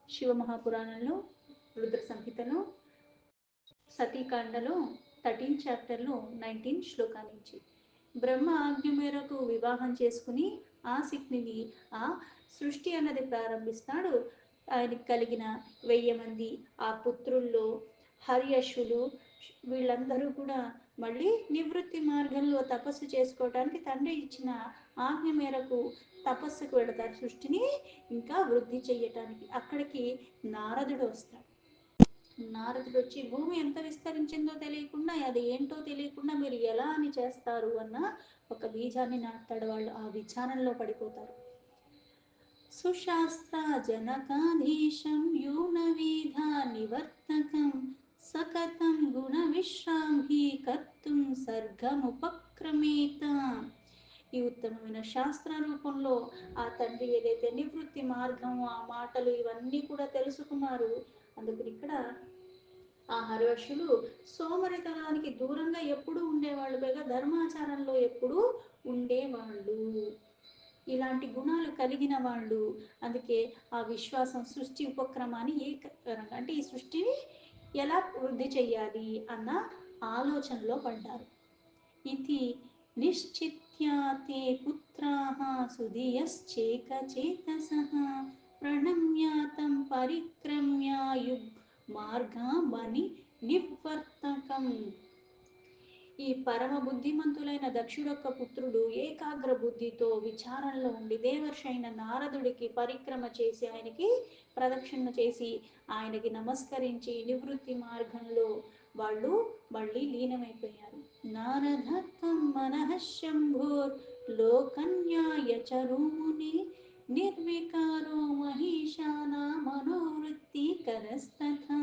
శివమహాపురాణంలో రుద్ర సంహితలో సతీకాండలో 13 చాప్టర్లో 19 శ్లోకా నుంచి బ్రహ్మ ఆజ్ఞ మేరకు వివాహం చేసుకుని ఆ శిక్నిని ఆ సృష్టి అన్నది ప్రారంభిస్తాడు. ఆయనకి కలిగిన 1000 మంది ఆ పుత్రుల్లో హర్యశులు వీళ్ళందరూ కూడా మళ్ళీ నివృత్తి మార్గంలో తపస్సు చేసుకోవడానికి తండ్రి ఇచ్చిన ఆజ్ఞ మేరకు తపస్సుకు వెళతారు సృష్టిని ఇంకా వృద్ధి చెయ్యటానికి. అక్కడికి నారదుడు వస్తాడు. నారదుడు వచ్చి భూమి ఎంత విస్తరించిందో తెలియకుండా అది ఏంటో తెలియకుండా మీరు ఎలా అని చేస్తారు అన్న ఒక బీజాన్ని నాటుతాడు. వాళ్ళు ఆ విచారణలో పడిపోతారు. సుశాస్త్ర జనకాధీశం యూనవీధా నివర్తకం సకతం గుణ విశ్రాంభి కర్తుం సర్గముపక్రమేత. ఈ ఉత్తమమైన శాస్త్ర రూపంలో ఆ తండ్రి ఏదైతే నివృత్తి మార్గం ఆ మాటలు ఇవన్నీ కూడా తెలుసుకున్నారు. అందుకని ఇక్కడ ఆ హర్షులు సోమరితనానికి దూరంగా ఎప్పుడూ ఉండేవాళ్ళు, పైగా ధర్మాచారంలో ఎప్పుడూ ఉండేవాళ్ళు, ఇలాంటి గుణాలు కలిగిన వాళ్ళు. అందుకే ఆ విశ్వాసం సృష్టి ఉపక్రమాన్ని ఏకరంగా అంటే ఈ సృష్టిని ఎలా వృద్ధి చెయ్యాలి అన్న ఆలోచనలో పడ్డారు. ఇది నిశ్చిత్యాతే పుత్రాః సుధియశ్చేకచేతసః ప్రణమ్యాతం పరిక్రమ్య యుగ్ మార్గమని నివర్తకం. ఈ పరమ బుద్ధిమంతులైన దక్షుడొక్క పుత్రుడు ఏకాగ్ర బుద్ధితో విచారణలో ఉండి దేవర్షి అయిన నారదుడికి పరిక్రమ చేసి ఆయనకి ప్రదక్షిణ చేసి ఆయనకి నమస్కరించి నివృత్తి మార్గంలో వాళ్ళు మళ్ళీ లీనమైపోయారు. నారదత్వం మనః శంభోర్ లోకన్యాయ చరుముని నిర్వికారో మహిషాన మనోవృత్తి కరస్తథా.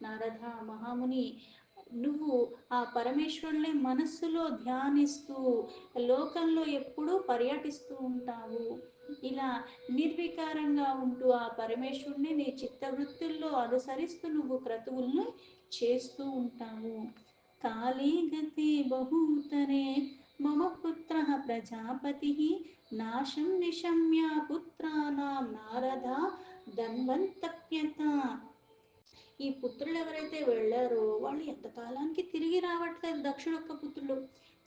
నారద మహాముని, నువ్వు ఆ పరమేశ్వరుని మనస్సులో ధ్యానిస్తూ లోకంలో ఎప్పుడూ పర్యటిస్తూ ఉంటావు. ఇలా నిర్వికారంగా ఉంటూ ఆ పరమేశ్వరుని నీ చిత్తవృత్తుల్లో అనుసరిస్తూ నువ్వు క్రతువుల్ని చేస్తూ ఉంటావు. కాలే గతే బహూతరే మమ పుత్ర ప్రజాపతి నాశం నిశమ్య పుత్రానాం నారద ధన్వంతప్యత. ఈ పుత్రులు ఎవరైతే వెళ్ళారో వాళ్ళు ఎంతకాలానికి తిరిగి రావట్లేదు. దక్షుడు యొక్క పుత్రులు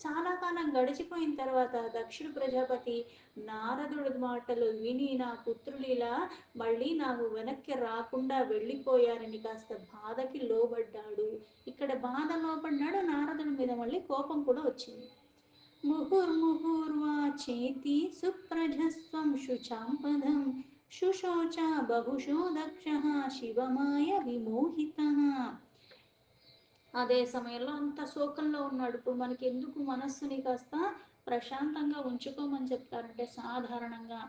చాలా కాలం గడిచిపోయిన తర్వాత దక్షుడు ప్రజాపతి నారదుడి మాటలు విని నా పుత్రులు ఇలా మళ్ళీ నాకు వెనక్కి రాకుండా వెళ్ళిపోయారని కాస్త బాధకి లోబడ్డాడు. ఇక్కడ బాధ లోబడ్డాడు, నారదుడి మీద మళ్ళీ కోపం కూడా వచ్చింది. ముహుర్ముహుర్వా చేతి సుప్రజస్వం శుచాంపదం శుశోచ బహుశో దక్ష శివమాయ విమోహిత. అదే సమయంలో అంత శోకంలో ఉన్నాడు. ఇప్పుడు మనకి ఎందుకు మనస్సుని కాస్త ప్రశాంతంగా ఉంచుకోమని చెప్తారంటే సాధారణంగా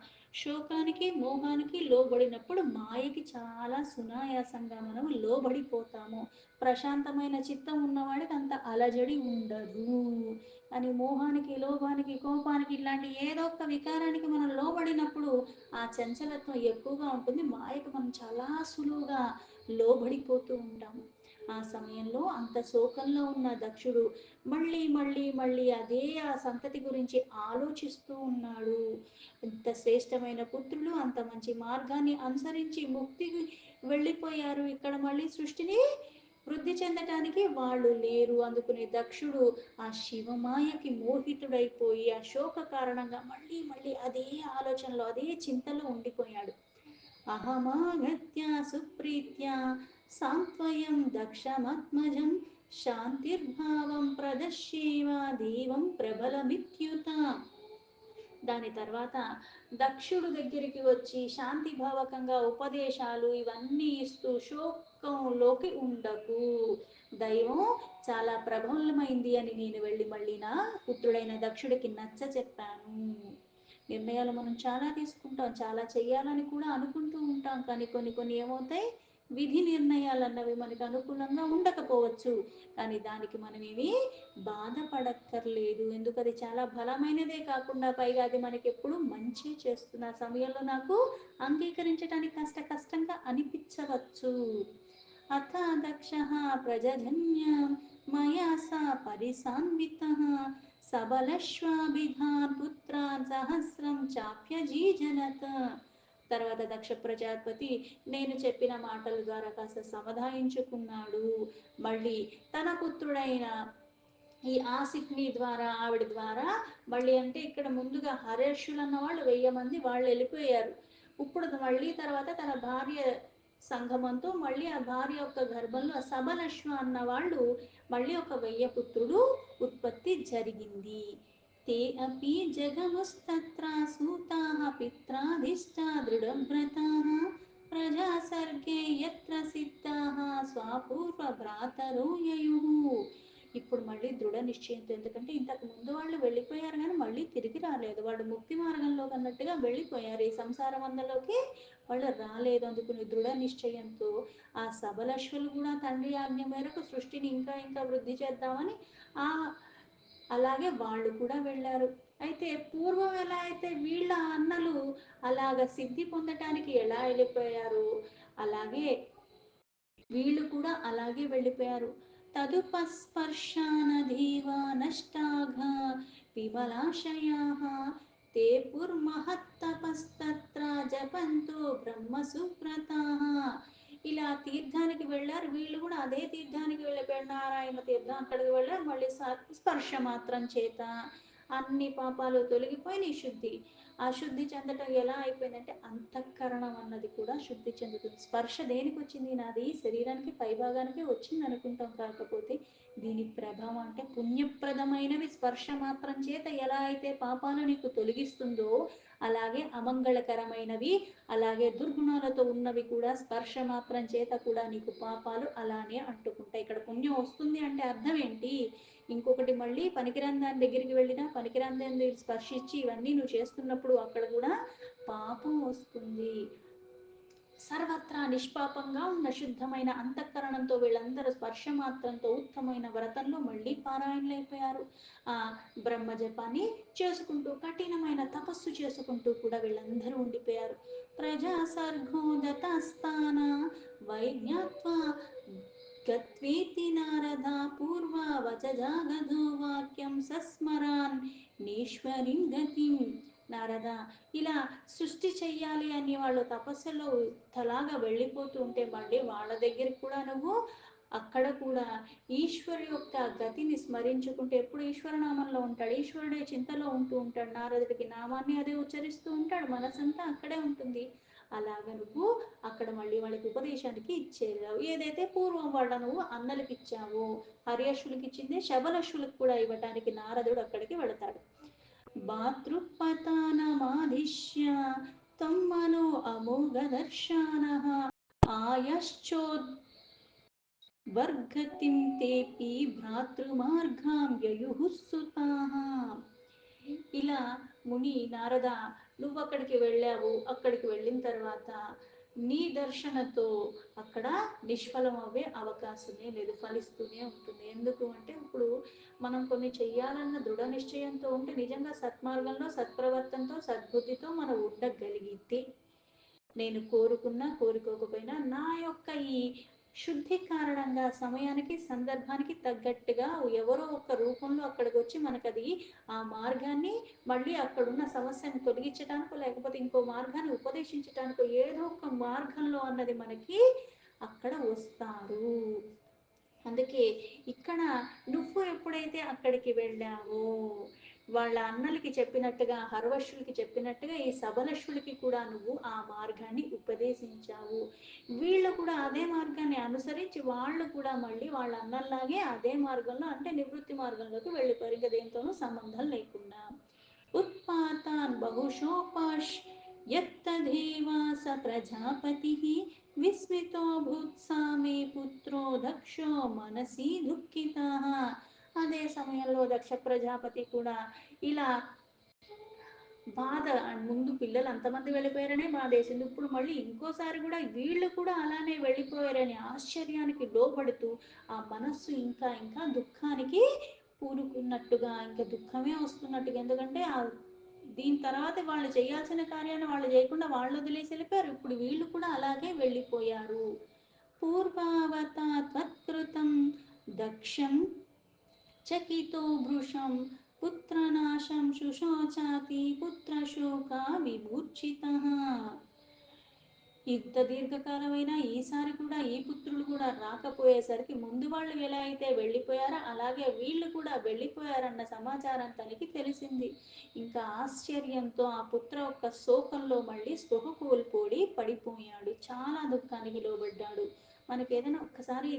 శోకానికి మోహానికి లోబడినప్పుడు మాయకి చాలా సునాయాసంగా మనం లోబడిపోతాము. ప్రశాంతమైన చిత్తం ఉన్నవాడికి అంత అలజడి ఉండదు. కానీ మోహానికి లోభానికి కోపానికి ఇలాంటి ఏదో ఒక వికారానికి మనం లోబడినప్పుడు ఆ చంచలత్వం ఎక్కువగా ఉంటుంది. మాయకు మనం చాలా సులువుగా లోబడిపోతూ ఉంటాము. ఆ సమయంలో అంత శోకంలో ఉన్న దక్షుడు మళ్ళీ మళ్ళీ మళ్ళీ అదే ఆ సంతతి గురించి ఆలోచిస్తూ ఉన్నాడు. ఎంత శ్రేష్టమైన పుత్రులు అంత మంచి మార్గాన్ని అనుసరించి ముక్తికి వెళ్ళిపోయారు, ఇక్కడ మళ్ళీ సృష్టిని వృద్ధి చెందటానికి వాళ్ళు లేరు. అందుకునే దక్షుడు ఆ శివమాయకి మోహితుడైపోయి ఆ శోక కారణంగా మళ్ళీ మళ్ళీ అదే ఆలోచనలో అదే చింతలో ఉండిపోయాడు. అహమాగత్య సుప్రీత్య సాంత్వయం దక్షమత్మజం శాంతిర్భావం ప్రదశ్యేవ దేవం ప్రబలమిత్యుత. దాని తర్వాత దక్షుడు దగ్గరికి వచ్చి శాంతి భావకంగా ఉపదేశాలు ఇవన్నీ ఇస్తూ శోకంలోకి ఉండకు, దైవం చాలా ప్రబలమైంది అని నేను వెళ్ళి మళ్ళీ నా పుత్రుడైన దక్షుడికి నచ్చ చెప్పాను. నిర్ణయాలు మనం చాలా తీసుకుంటాం, చాలా చెయ్యాలని కూడా అనుకుంటూ ఉంటాం, కానీ కొన్ని కొన్ని ఏమవుతాయి, విధి నిర్ణయాలు అన్నవి మనకు అనుకూలంగా ఉండకపోవచ్చు. కానీ దానికి మనమేమి బాధపడక్కర్లేదు. ఎందుకు అది చాలా బలమైనదే కాకుండా పైగా అది మనకి ఎప్పుడు మంచి చేస్తున్న సమయంలో నాకు అంగీకరించడానికి కష్టంగా అనిపించవచ్చు. అథ దక్ష ప్రజన్య మయా సా పరిసాన్విత సబలశ్వాభిధాన్ పుత్రాన్ సహస్రం చాప్యజీజనత. తర్వాత దక్ష ప్రజాపతి నేను చెప్పిన మాటల ద్వారా కాస్త సమాధానించుకున్నాడు. మళ్ళీ తన పుత్రుడైన ఈ ఆసిఫ్ని ద్వారా ఆవిడ ద్వారా మళ్ళీ అంటే ఇక్కడ ముందుగా హర్షులు అన్న వాళ్ళు 1000 మంది వాళ్ళు వెళ్ళిపోయారు. ఇప్పుడు మళ్ళీ తర్వాత తన భార్య సంగమంతో మళ్ళీ ఆ భార్య యొక్క గర్భంలో సబలశ్వ అన్న వాళ్ళు మళ్ళీ ఒక 1000 పుత్రుడు ఉత్పత్తి జరిగింది. ते अपि जगमुस्तत्र सूताः पित्राधिष्ठा दृढव्रताः प्रजासर्गे यत्र सिद्धाः స్వపూర్వభ్రాతరో యయుః. ఇప్పుడు మళ్ళీ దృఢ నిశ్చయంతో, ఎందుకంటే ఇంతకు ముందు వాళ్ళు వెళ్ళిపోయారు కానీ మళ్ళీ తిరిగి రాలేదు. వాళ్ళు ముక్తి మార్గంలో అన్నట్టుగా వెళ్ళిపోయారు, ఈ సంసార వందలోకి వాళ్ళు రాలేదు. అందుకుని దృఢ నిశ్చయంతో ఆ సబలశ్వలు కూడా తండ్రి ఆజ్ఞ మేరకు సృష్టిని ఇంకా ఇంకా వృద్ధి చేద్దామని ఆ అలాగే వాళ్ళు కూడా వెళ్ళారు. అయితే పూర్వం ఎలా అయితే వీళ్ళ అన్నలు అలాగ సిద్ధి పొందటానికి ఎలా వెళ్ళిపోయారు, అలాగే వీళ్ళు కూడా అలాగే వెళ్ళిపోయారు. తదుపస్పర్శానధీవా నష్టాఘా విమలాశయాః తే పుర్మహత్తపస్తత్ర జపంతో బ్రహ్మసువ్రతాః. ఇలా తీర్థానికి వెళ్ళారు, వీళ్ళు కూడా అదే తీర్థానికి వెళ్ళిపోయారు, నారాయణ తీర్థం అక్కడికి వెళ్ళారు. మళ్ళీ స్పర్శ మాత్రం చేత అన్ని పాపాలు తొలగిపోయి శుద్ధి. ఆ శుద్ధి చెందటం ఎలా అయిపోయిందంటే అంతఃకరణం అన్నది కూడా శుద్ధి చెందుతుంది. స్పర్శ దేనికి వచ్చింది, నాది శరీరానికి పైభాగానికి వచ్చింది అనుకుంటాం, కాకపోతే దీని ప్రభావం అంటే పుణ్యప్రదమైనవి స్పర్శ మాత్రం చేత ఎలా అయితే పాపాలు నీకు తొలగిస్తుందో అలాగే అమంగళకరమైనవి అలాగే దుర్గుణాలతో ఉన్నవి కూడా స్పర్శ మాత్రం చేత కూడా నీకు పాపాలు అలానే అంటుకుంటాయి. ఇక్కడ పుణ్యం వస్తుంది అంటే అర్థం ఏంటి, ఇంకొకటి మళ్ళీ పనికిరాని దాని దగ్గరికి వెళ్ళినా పనికిరాని దాన్ని స్పర్శించి ఇవన్నీ నువ్వు చేస్తున్నప్పుడు అక్కడ కూడా పాపం వస్తుంది. సర్వత్రా నిష్పాపంగా ఉన్న శుద్ధమైన అంతఃకరణంతో వీళ్ళందరూ స్పర్శ మాత్రంతో ఉత్తమైన వ్రతంలో మళ్ళీ పారాయణలైపోయారు. ఆ బ్రహ్మజపాన్ని చేసుకుంటూ కఠినమైన తపస్సు చేసుకుంటూ కూడా వీళ్ళందరూ ఉండిపోయారు. ప్రజా సర్గోదతస్థాన వైజ్ఞాత్వా గత్వేతి నారద పూర్వవచజాగధో వాక్యం సస్మరాన్ నీశ్వరిం గతిం. నారద, ఇలా సృష్టి చెయ్యాలి అని వాళ్ళు తపస్సులో తలాగా వెళ్ళిపోతూ ఉంటే మళ్ళీ వాళ్ళ దగ్గరికి కూడా నువ్వు అక్కడ కూడా ఈశ్వరు యొక్క గతిని స్మరించుకుంటే ఎప్పుడు ఈశ్వరనామంలో ఉంటాడు, ఈశ్వరుడే చింతలో ఉంటూ ఉంటాడు. నారదుడికి నామాన్ని అదే ఉచ్చరిస్తూ ఉంటాడు, మనసంతా అక్కడే ఉంటుంది. అలాగ నువ్వు అక్కడ మళ్ళీ వాళ్ళకి ఉపదేశానికి ఇచ్చేదావు. ఏదైతే పూర్వం వాళ్ళ నువ్వు అన్నలకి ఇచ్చావో, హర్యశులకి ఇచ్చింది శబలశులకు కూడా ఇవ్వటానికి నారదుడు అక్కడికి వెళతాడు. భాతృపతానమాదిశ్య త్వం మనో అమోఘదర్శానః ఆయశ్చోద్వర్గతిం తేపి భ్రాతృమార్గాం యయుః సుతాః. ఇలా ముని నారద, నువ్వు అక్కడికి వెళ్ళావు, అక్కడికి వెళ్ళిన తర్వాత నీ దర్శనతో అక్కడ నిష్ఫలం అవ్వే అవకాశమే లేదు, ఫలిస్తూనే ఉంటుంది. ఎందుకు అంటే ఇప్పుడు మనం కొన్ని చెయ్యాలన్న దృఢ నిశ్చయంతో ఉంటే నిజంగా సత్మార్గంలో సత్ప్రవర్తనతో సద్బుద్ధితో మనం ఉండగలిగితే, నేను కోరుకున్నా కోరుకోకపోయినా నా యొక్క ఈ శుద్ధి కారణంగా సమయానికి సందర్భానికి తగ్గట్టుగా ఎవరో ఒక రూపంలో అక్కడికి వచ్చి మనకు అది ఆ మార్గాన్ని మళ్ళీ అక్కడున్న సమస్యను తొలగించడానికో లేకపోతే ఇంకో మార్గాన్ని ఉపదేశించడానికో ఏదో ఒక మార్గంలో అన్నది మనకి అక్కడ వస్తారు. అందుకే ఇక్కడ నువ్వు ఎప్పుడైతే అక్కడికి వెళ్ళావో వాళ్ళ అన్నలకి చెప్పినట్టుగా హర్వశులకి చెప్పినట్టుగా ఈ సబలశులకి కూడా నువ్వు ఆ మార్గాన్ని ఉపదేశించావు. వీళ్ళు కూడా అదే మార్గాన్ని అనుసరించి వాళ్ళు కూడా మళ్ళీ వాళ్ళ అన్నల్లాగే అదే మార్గంలో అంటే నివృత్తి మార్గంలోకి వెళ్ళిపోయారు, ఇంకా దేంతోనూ సంబంధం లేకుండా. उत्पातान् बहुशोपश्यत्तदेवा स प्रजापतिः विस्मितो भूत्सा मे पुत्रो दक्षो మనసి దుఃఖితః. అదే సమయంలో దక్ష ప్రజాపతి కూడా ఇలా బాధ, ముందు పిల్లలు అంతమంది వెళ్ళిపోయారనే బాధేసింది, ఇప్పుడు మళ్ళీ ఇంకోసారి కూడా వీళ్ళు కూడా అలానే వెళ్ళిపోయారని ఆశ్చర్యానికి లోపడుతూ ఆ మనస్సు ఇంకా ఇంకా దుఃఖానికి పూనుకున్నట్టుగా, ఇంకా దుఃఖమే వస్తున్నట్టుగా. ఎందుకంటే ఆ దీని తర్వాత వాళ్ళు చేయాల్సిన కార్యాన్ని వాళ్ళు చేయకుండా వాళ్ళు వదిలేసి వెళ్ళిపోయారు, ఇప్పుడు వీళ్ళు కూడా అలాగే వెళ్ళిపోయారు. పూర్వావతా త్వత్కృతం దక్షం చకితో భృశం పుత్రనాశం శుశోచాతి పుత్రశోకా విమూర్ఛితః. ఇంత దీర్ఘకాలమైన ఈసారి కూడా ఈ పుత్రులు కూడా రాకపోయేసరికి ముందు వాళ్ళు ఎలా అయితే వెళ్ళిపోయారో అలాగే వీళ్ళు కూడా వెళ్ళిపోయారన్న సమాచారం తనకి తెలిసింది. ఇంకా ఆశ్చర్యంతో ఆ పుత్ర యొక్క శోకంలో మళ్ళీ స్పృహ కోల్పోడి పడిపోయాడు. చాలా దుఃఖానికి లోబడ్డాడు. మనకి ఏదైనా ఒక్కసారి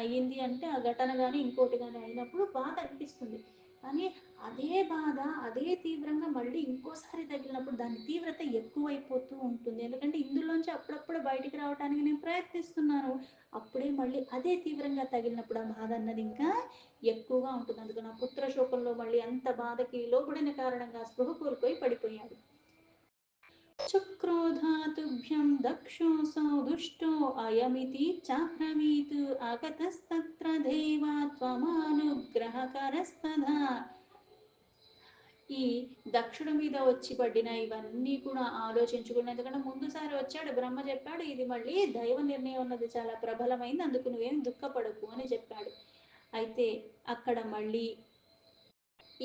అయ్యింది అంటే ఆ ఘటన కానీ ఇంకోటి కానీ అయినప్పుడు బాధ అనిపిస్తుంది. కానీ అదే బాధ అదే తీవ్రంగా మళ్ళీ ఇంకోసారి తగిలినప్పుడు దాని తీవ్రత ఎక్కువైపోతూ ఉంటుంది. ఎందుకంటే ఇందులోంచి అప్పుడప్పుడు బయటికి రావడానికి నేను ప్రయత్నిస్తున్నాను. అప్పుడే మళ్ళీ అదే తీవ్రంగా తగిలినప్పుడు ఆ బాధ అన్నది ఇంకా ఎక్కువగా ఉంటుంది. అందుకని ఆ పుత్ర శోకంలో మళ్ళీ అంత బాధకి లోబడిన కారణంగా స్పృహ కోల్పోయి పడిపోయాడు. చక్రోధాతుభ్యం దక్షోऽसौ దుష్టో అయమితి చాబ్రవీత్ ఆగతస్తత్ర దేవా త్వమానుగ్రహకరస్తదా. ఈ దక్షుడి మీద వచ్చి పడిన ఇవన్నీ కూడా ఆలోచించుకున్న, ఎందుకంటే ముందుసారి వచ్చాడు బ్రహ్మ చెప్పాడు ఇది మళ్ళీ దైవ నిర్ణయం ఉన్నది చాలా ప్రబలమైంది, అందుకు నువ్వేం దుఃఖపడకు అని చెప్పాడు. అయితే అక్కడ మళ్ళీ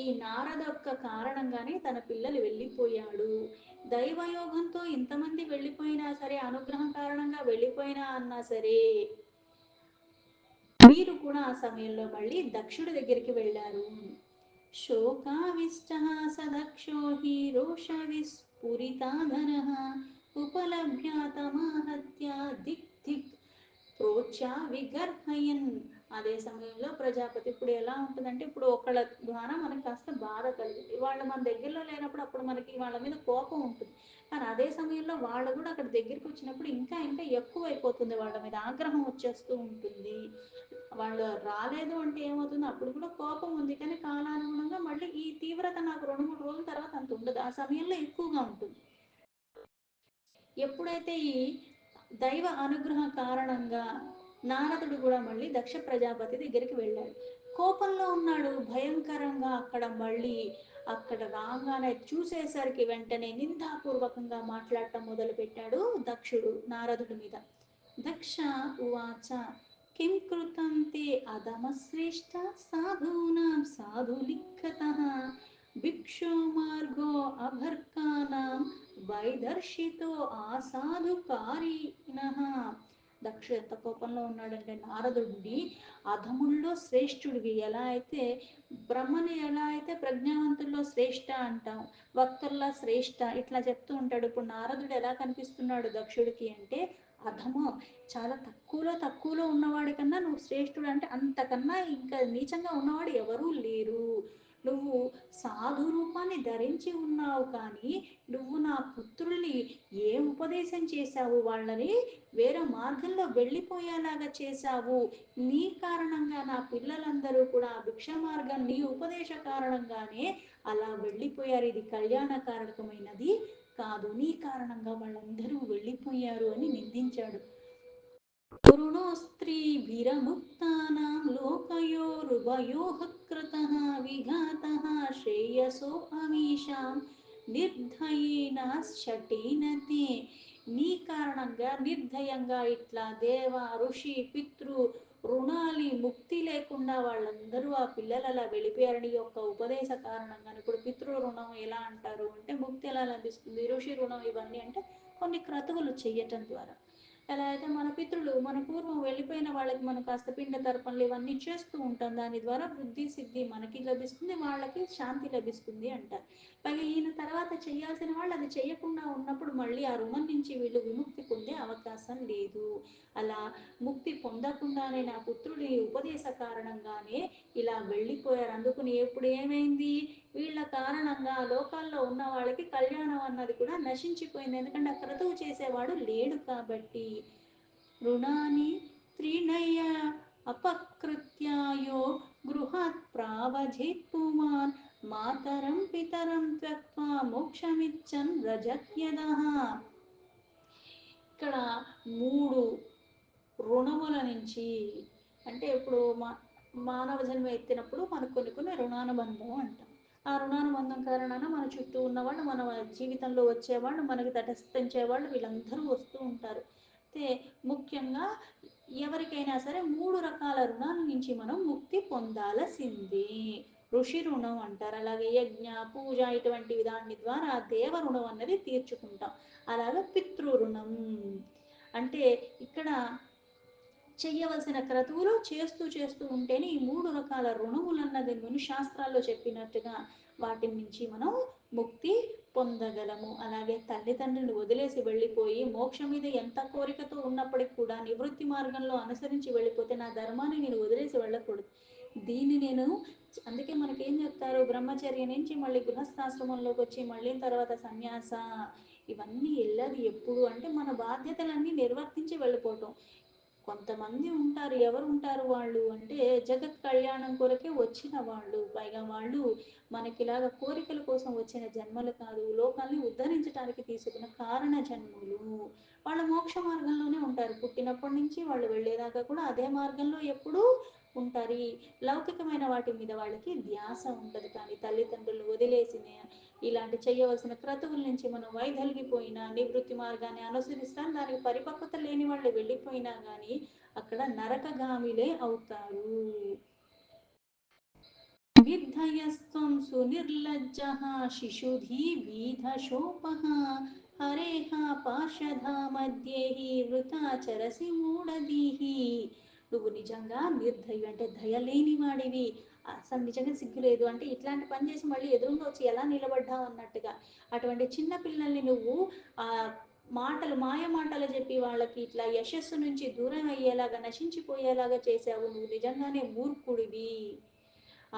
ఈ నారద యొక్క కారణంగానే తన పిల్లలు వెళ్ళిపోయాడు. దైవయోగంతో ఇంతమంది వెళ్ళిపోయినా సరే, అనుగ్రహం కారణంగా వెళ్ళిపోయినా అన్నా సరే, వీరు కూడా ఆ సమయంలో మళ్ళీ దక్షుడి దగ్గరికి వెళ్ళారు. శోకావిష్టः स दक्षो हि रोषविस्फुरिताधरः उपलभ्य तमाहत्य దిక్ దిక్ ప్రోచ్యా విగర్హయన్. అదే సమయంలో ప్రజాపతి ఇప్పుడు ఎలా ఉంటుందంటే, ఇప్పుడు ఒకళ్ళ ద్వారా మనకి కాస్త బాధ కలిగింది, వాళ్ళు మన దగ్గరలో లేనప్పుడు అప్పుడు మనకి వాళ్ళ మీద కోపం ఉంటుంది. కానీ అదే సమయంలో వాళ్ళు కూడా అక్కడ దగ్గరికి వచ్చినప్పుడు ఇంకా ఇంకా ఎక్కువ అయిపోతుంది, వాళ్ళ మీద ఆగ్రహం వచ్చేస్తూ ఉంటుంది. వాళ్ళు రాలేదు అంటే ఏమవుతుంది, అప్పుడు కూడా కోపం ఉంది కానీ కాలానుగుణంగా మళ్ళీ ఈ తీవ్రత నాకు 2-3 రోజుల తర్వాత అంత ఉండదు, ఆ సమయంలో ఎక్కువగా ఉంటుంది. ఎప్పుడైతే ఈ దైవ అనుగ్రహ కారణంగా నారదుడు కూడా మళ్ళీ దక్ష ప్రజాపతి దగ్గరికి వెళ్ళాడు. కోపంలో ఉన్నాడు భయంకరంగా. అక్కడ మళ్ళీ అక్కడ రాగానే చూసేసరికి వెంటనే నిందాపూర్వకంగా మాట్లాడటం మొదలు పెట్టాడు దక్షుడు నారదుడి మీద. దక్ష ఉవాచ కిం కృతం తే అధమశ్రేష్ట సాధూనాం సాధులిఖతః భిక్షో మార్గో అభర్కానాం వైదర్శితో ఆసాధుకారిణః. దక్ష ఎంత కోపంలో ఉన్నాడంటే నారదుడిని, అధముల్లో శ్రేష్ఠుడివి, ఎలా అయితే బ్రహ్మని ఎలా అయితే ప్రజ్ఞావంతుల్లో శ్రేష్ఠ అంటాం, భక్తుల్లో శ్రేష్ఠ ఇట్లా చెప్తూ ఉంటాడు. ఇప్పుడు నారదుడు ఎలా కనిపిస్తున్నాడు దక్షుడికి అంటే, అధము చాలా తక్కువలో ఉన్నవాడి కన్నా నువ్వు శ్రేష్ఠుడు అంటే అంతకన్నా ఇంకా నీచంగా ఉన్నవాడు ఎవరూ లేరు. నువ్వు సాధు రూపాన్ని ధరించి ఉన్నావు కానీ నువ్వు నా పుత్రుల్ని ఏ ఉపదేశం చేశావు, వాళ్ళని వేరే మార్గంలో వెళ్ళిపోయేలాగా చేశావు. నీ కారణంగా నా పిల్లలందరూ కూడా భిక్ష మార్గం నీ ఉపదేశ కారణంగానే అలా వెళ్ళిపోయారు, ఇది కళ్యాణకారకమైనది కాదు, నీ కారణంగా వాళ్ళందరూ వెళ్ళిపోయారు అని నిందించాడు. ऋणोस्त्रीभिरमुक्तानां लोकयोरुभयोः कृतः विघातः श्रेयसो अमीषां నిర్ధయేనాశటేన తే. నీ కారణంగా నిర్దయంగా ఇట్లా దేవ ఋషి పితృ రుణాలి ముక్తి లేకుండా వాళ్ళందరూ ఆ పిల్లలు అలా వెళ్ళిపోయారని యొక్క ఉపదేశ కారణంగా. ఇప్పుడు పితృ రుణం ఎలా అంటారు అంటే ముక్తి ఎలా లభిస్తుంది, ఋషి రుణం ఇవన్నీ అంటే కొన్ని క్రతువులు చెయ్యటం ద్వారా. ఎలా అయితే మన పితృలు మన పూర్వం వెళ్ళిపోయిన వాళ్ళకి మనం కాస్త పిండ తర్పణలు ఇవన్నీ చేస్తూ ఉంటాం, దాని ద్వారా బుద్ధి సిద్ధి మనకి లభిస్తుంది, వాళ్ళకి శాంతి లభిస్తుంది అంటారు. పైగా ఈయన తర్వాత చేయాల్సిన వాళ్ళు అది చేయకుండా ఉన్నప్పుడు మళ్ళీ ఆ రుణం నుంచి వీళ్ళు విముక్తి పొందే అవకాశం లేదు. అలా ముక్తి పొందకుండానే నా పుత్రుడి ఉపదేశ కారణంగానే ఇలా వెళ్ళిపోయారు. అందుకుని ఎప్పుడు ఏమైంది, వీళ్ళ కారణంగా లోకాల్లో ఉన్న వాళ్ళకి కళ్యాణం అన్నది కూడా నశించిపోయింది, ఎందుకంటే ఆ క్రతువు చేసేవాడు లేడు కాబట్టి. రుణాని త్రిణయ అపకృత్యాయో గృహాత్ ప్రావజిత్ పుమాన్ మాతరం పితరం త్యక్వా మోక్షమిచ్చన్ రజత్యదః. ఇక్కడ 3 రుణముల నుంచి, అంటే ఇప్పుడు మానవ జన్మ ఎత్తినప్పుడు మనకు కొన్ని రుణానుబంధం అంటాం. ఆ రుణానుబంధం కారణాన మన చుట్టూ ఉన్నవాళ్ళు, మన జీవితంలో వచ్చేవాళ్ళు, మనకి తటస్థించేవాళ్ళు వీళ్ళందరూ వస్తూ ఉంటారు. అయితే ముఖ్యంగా ఎవరికైనా సరే 3 రకాల రుణాల నుంచి మనం ముక్తి పొందాల్సిందే. ఋషి రుణం అంటారు, అలాగే యజ్ఞ పూజ ఇటువంటి దాని ద్వారా దేవ రుణం అన్నది తీర్చుకుంటాం. అలాగే పితృ రుణం, అంటే ఇక్కడ చెయ్యవలసిన క్రతువులు చేస్తూ చేస్తూ ఉంటేనే ఈ 3 రకాల రుణములన్నది ముని శాస్త్రాల్లో చెప్పినట్టుగా వాటి నుంచి మనం ముక్తి పొందగలము. అలాగే తల్లిదండ్రులు వదిలేసి వెళ్ళిపోయి మోక్షం మీద ఎంత కోరికతో ఉన్నప్పటికి కూడా నివృత్తి మార్గంలో అనుసరించి వెళ్ళిపోతే నా ధర్మాన్ని నేను వదిలేసి వెళ్ళకూడదు. దీన్ని నేను అందుకే మనకేం చెప్తారు, బ్రహ్మచర్య నుంచి మళ్ళీ గృహస్థాశ్రమంలోకి వచ్చి మళ్ళీ తర్వాత సన్యాస, ఇవన్నీ వెళ్ళదు ఎప్పుడు అంటే మన బాధ్యతలన్నీ నిర్వర్తించి వెళ్ళిపోవటం. కొంతమంది ఉంటారు, ఎవరు ఉంటారు వాళ్ళు అంటే జగత్ కళ్యాణం కొరకే వచ్చిన వాళ్ళు, పైగా వాళ్ళు మనకిలాగా కోరికల కోసం వచ్చిన జన్మలు కాదు, లోకాల్ని ఉద్ధరించడానికి తీసుకున్న కారణ జన్మలు. వాళ్ళ మోక్ష మార్గంలోనే ఉంటారు, పుట్టినప్పటి నుంచి వాళ్ళు వెళ్ళేదాకా కూడా అదే మార్గంలో ఎప్పుడూ ఉంటారు. ఈ లౌకికమైన వాటి మీద వాళ్ళకి ధ్యాస ఉంటుంది. కానీ తల్లిదండ్రులు వదిలేసిన ఇలాంటి చేయవలసిన క్రతువుల నుంచి మనం వైదొలిగిపోయినా నివృత్తి మార్గాన్ని అనుసరిస్తాం, దానికి పరిపక్వత లేని వాళ్ళు వెళ్ళిపోయినా కానీ అక్కడ నరకగామిలే అవుతారు. విద్ధయస్త్వం సునిర్లజ్జః శిశుధీవీధశోపః హరేః పార్షదా మధ్యేహి వృతాచరసి మూఢధీః. నువ్వు నిజంగా నిర్దయి అంటే దయలేని వాడివి, అసలు నిజంగా సిగ్గులేదు అంటే ఇట్లాంటి పని చేసి మళ్ళీ ఎదురుగా వచ్చి ఎలా నిలబడ్డావు అన్నట్టుగా అటువంటి చిన్న పిల్లల్ని నువ్వు ఆ మాటలు మాయ మాటలు చెప్పి వాళ్ళకి ఇట్లా యశస్సు నుంచి దూరం అయ్యేలాగా నశించిపోయేలాగా చేశావు, నువ్వు నిజంగానే మూర్ఖుడివి.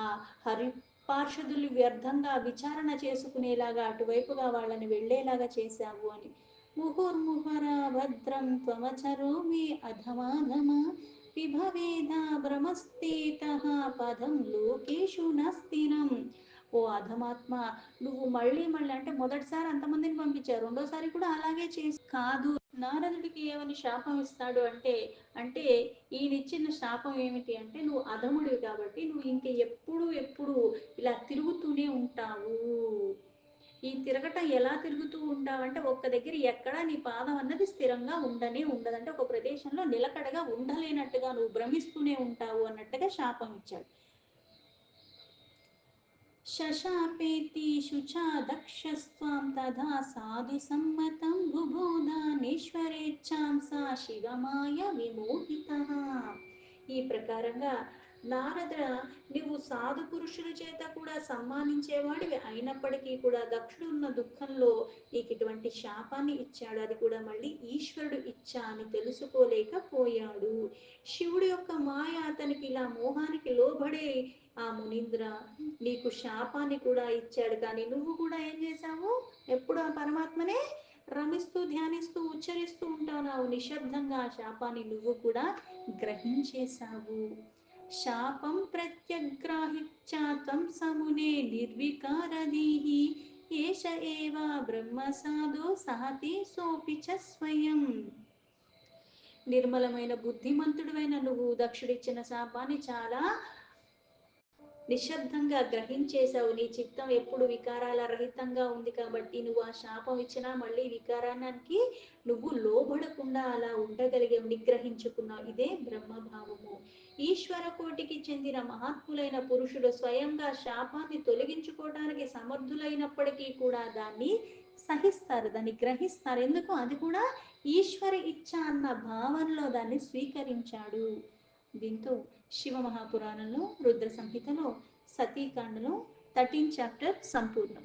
ఆ హరి పార్షదులు వ్యర్థంగా విచారణ చేసుకునేలాగా అటువైపుగా వాళ్ళని వెళ్ళేలాగా చేశావు అని. ముహుర్ముహర భద్రం త్వమచరోమి అధమాధమ విభవేద భ్రమస్తేత పదం లోకేషు నస్థిరం. ఓ అధమాత్మ, నువ్వు మళ్ళీ మళ్ళీ అంటే మొదటిసారి అంతమందిని పంపించారు, రెండోసారి కూడా అలాగే చేసి కాదు. నారదుడికి ఏమని శాపం ఇస్తాడు అంటే, అంటే ఈయనిచ్చిన శాపం ఏమిటి అంటే, నువ్వు అధముడివి కాబట్టి నువ్వు ఇంక ఎప్పుడు ఎప్పుడు ఇలా తిరుగుతూనే ఉంటావు. ఈ తిరగటం ఎలా తిరుగుతూ ఉంటావు అంటే ఒక్క దగ్గర ఎక్కడా నీ పాదం అన్నది స్థిరంగా ఉండనే ఉండదు, అంటే ఒక ప్రదేశంలో నిలకడగా ఉండలేనట్టుగా నువ్వు భ్రమిస్తూనే ఉంటావు అన్నట్టుగా శాపం ఇచ్చాడు. శశాపేతి శుచా దక్షస్త్వాం తథా సాధు సమ్మతం బుబోధానేశ్వరేచ్ఛాం సా శివమాయ విమోహిత. ఈ ప్రకారంగా నారద, నువ్వు సాధు పురుషుల చేత కూడా సమ్మానించేవాడివి అయినప్పటికీ కూడా దక్షుడున్న దుఃఖంలో నీకు ఇటువంటి శాపాన్ని ఇచ్చాడు, అది కూడా మళ్ళీ ఈశ్వరుడు ఇచ్చా అని తెలుసుకోలేకపోయాడు. శివుడి యొక్క మాయ అతనికి ఇలా మోహానికి లోబడే ఆ మునీంద్ర నీకు శాపాన్ని కూడా ఇచ్చాడు, కానీ నువ్వు కూడా ఏం చేశావు, ఎప్పుడు ఆ పరమాత్మనే రమిస్తూ ధ్యానిస్తూ ఉచ్చరిస్తూ ఉంటావు, నిశ్శబ్దంగా ఆ శాపాన్ని నువ్వు కూడా గ్రహించేశావు. శాపం ప్రత్యగ్రాహిత్యాతం సమునే నిర్వికారదీహి ఏష ఏవ బ్రహ్మ సాధో సహతి సోపి చ స్వయం. నిర్మలమైన బుద్ధిమంతుడువైన నువ్వు దక్షుడిచ్చిన శాపాన్ని చాలా నిశ్శబ్దంగా గ్రహించేశావు. నీ చిత్తం ఎప్పుడు వికారాల రహితంగా ఉంది కాబట్టి నువ్వు ఆ శాపం ఇచ్చినా మళ్ళీ వికారానికి నువ్వు లోబడకుండా అలా ఉండగలిగావు, నిగ్రహించుకున్నావు. ఇదే బ్రహ్మభావము. ఈశ్వర కోటికి చెందిన మహాత్ములైన పురుషుడు స్వయంగా శాపాన్ని తొలగించుకోవడానికి సమర్థులైనప్పటికీ కూడా దాన్ని సహిస్తారు, దాన్ని గ్రహిస్తారు. ఎందుకు, అది కూడా ఈశ్వర ఇచ్ఛ అన్న భావనలో దాన్ని స్వీకరించాడు. దీంతో శివ మహాపురాణంలో రుద్ర సంహితలో సతీకాండలో 13th చాప్టర్ సంపూర్ణం.